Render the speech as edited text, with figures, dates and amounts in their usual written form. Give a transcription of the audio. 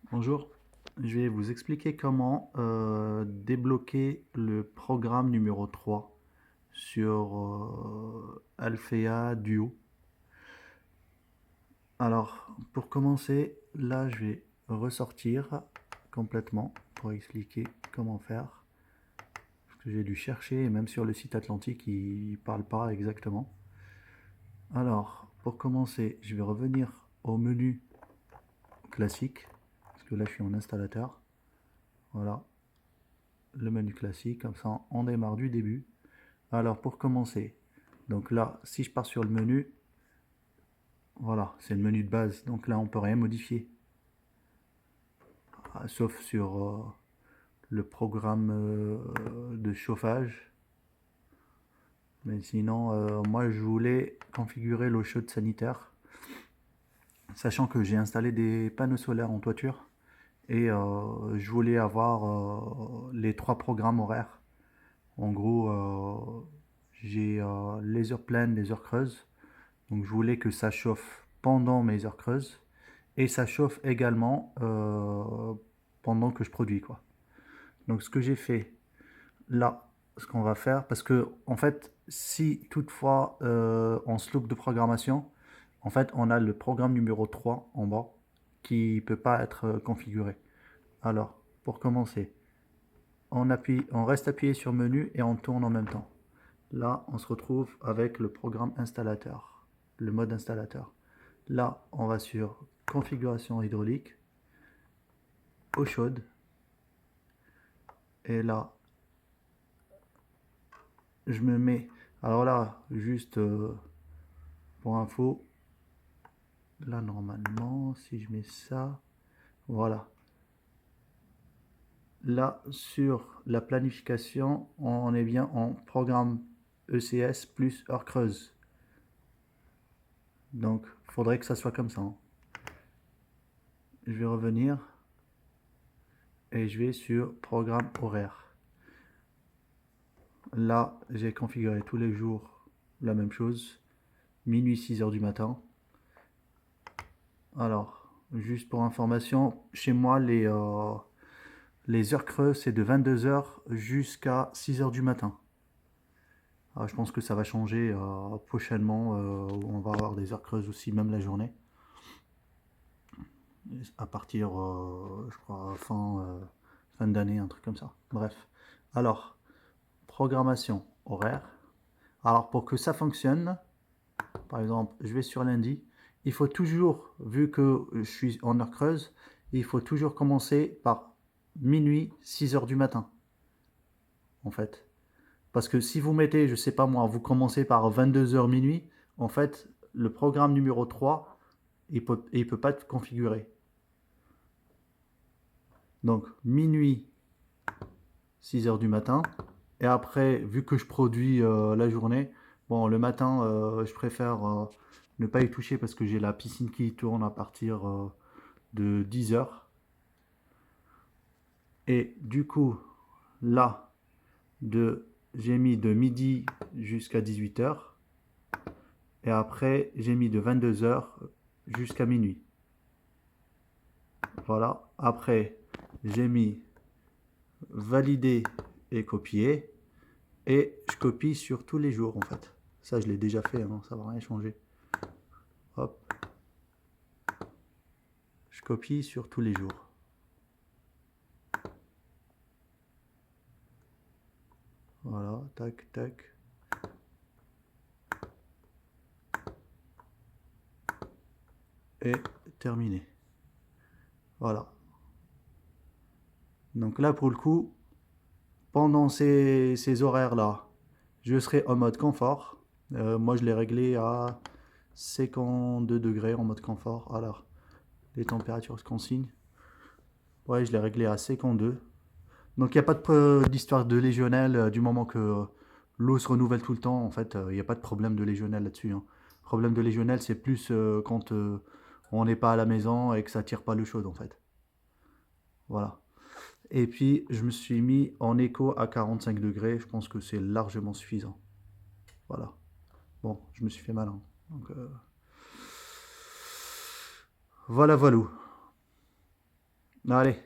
Bonjour, je vais vous expliquer comment débloquer le programme numéro 3 sur Alphea Duo. Alors, pour commencer, là, je vais ressortir complètement pour expliquer comment faire. Parce que j'ai dû chercher, et même sur le site Atlantique, il ne parle pas exactement. Alors, pour commencer, je vais revenir au menu classique, parce que là, je suis en installateur. Voilà, le menu classique, comme ça on démarre du début. Alors pour commencer, donc là si je pars sur le menu, voilà c'est le menu de base, donc là on peut rien modifier, sauf sur le programme de chauffage. Mais sinon moi je voulais configurer l'eau chaude sanitaire, sachant que j'ai installé des panneaux solaires en toiture et je voulais avoir les trois programmes horaires. En gros, j'ai les heures pleines, les heures creuses. Donc je voulais que ça chauffe pendant mes heures creuses et ça chauffe également pendant que je produis quoi. Donc ce que j'ai fait là, ce qu'on va faire, parce que en fait, si toutefois on se loupe de programmation, en fait on a le programme numéro 3 en bas qui ne peut pas être configuré. Alors, pour commencer, on reste appuyé sur menu et on tourne en même temps. Là, on se retrouve avec le programme installateur, le mode installateur. Là, on va sur configuration hydraulique, eau chaude. Et là, je me mets. Alors là, juste pour info, là normalement, si je mets ça, voilà. Là, sur la planification, on est bien en programme ECS plus heure creuse. Donc, il faudrait que ça soit comme ça, hein. Je vais revenir et je vais sur programme horaire. Là, j'ai configuré tous les jours la même chose. Minuit 6 heures du matin. Alors, juste pour information, chez moi, les heures creuses, c'est de 22 heures jusqu'à 6 heures du matin. Alors, je pense que ça va changer prochainement. On va avoir des heures creuses aussi, même la journée. À partir, je crois, fin d'année, un truc comme ça. Bref. Alors, programmation horaire. Alors, pour que ça fonctionne, par exemple, je vais sur lundi. Il faut toujours, vu que je suis en heure creuse, il faut toujours commencer par minuit, 6 heures du matin, en fait. Parce que si vous mettez, je sais pas moi, vous commencez par 22 heures minuit, en fait, le programme numéro 3, il peut pas être configuré. Donc, minuit, 6 heures du matin. Et après, vu que je produis la journée, bon, le matin, je préfère ne pas y toucher parce que j'ai la piscine qui tourne à partir de 10 heures. Et du coup, là, j'ai mis de midi jusqu'à 18 heures. Et après, j'ai mis de 22 heures jusqu'à minuit. Voilà. Après, j'ai mis valider et copier. Et je copie sur tous les jours, en fait. Ça, je l'ai déjà fait, hein, ça va rien changer. Hop. Je copie sur tous les jours. Voilà, tac, tac. Et terminé. Voilà. Donc là, pour le coup, pendant ces horaires-là, je serai en mode confort. Moi, je l'ai réglé à 52 degrés en mode confort. Alors, les températures se consignent. Ouais, je l'ai réglé à 52. Donc, il n'y a pas d'histoire de légionnelle du moment que l'eau se renouvelle tout le temps. En fait, il n'y a pas de problème de légionnelle là-dessus, hein. Le problème de légionnelle, c'est plus quand on n'est pas à la maison et que ça tire pas l'eau chaude, en fait. Voilà. Et puis, je me suis mis en écho à 45 degrés. Je pense que c'est largement suffisant. Voilà. Bon, je me suis fait malin. Donc, voilà, voilà. Allez.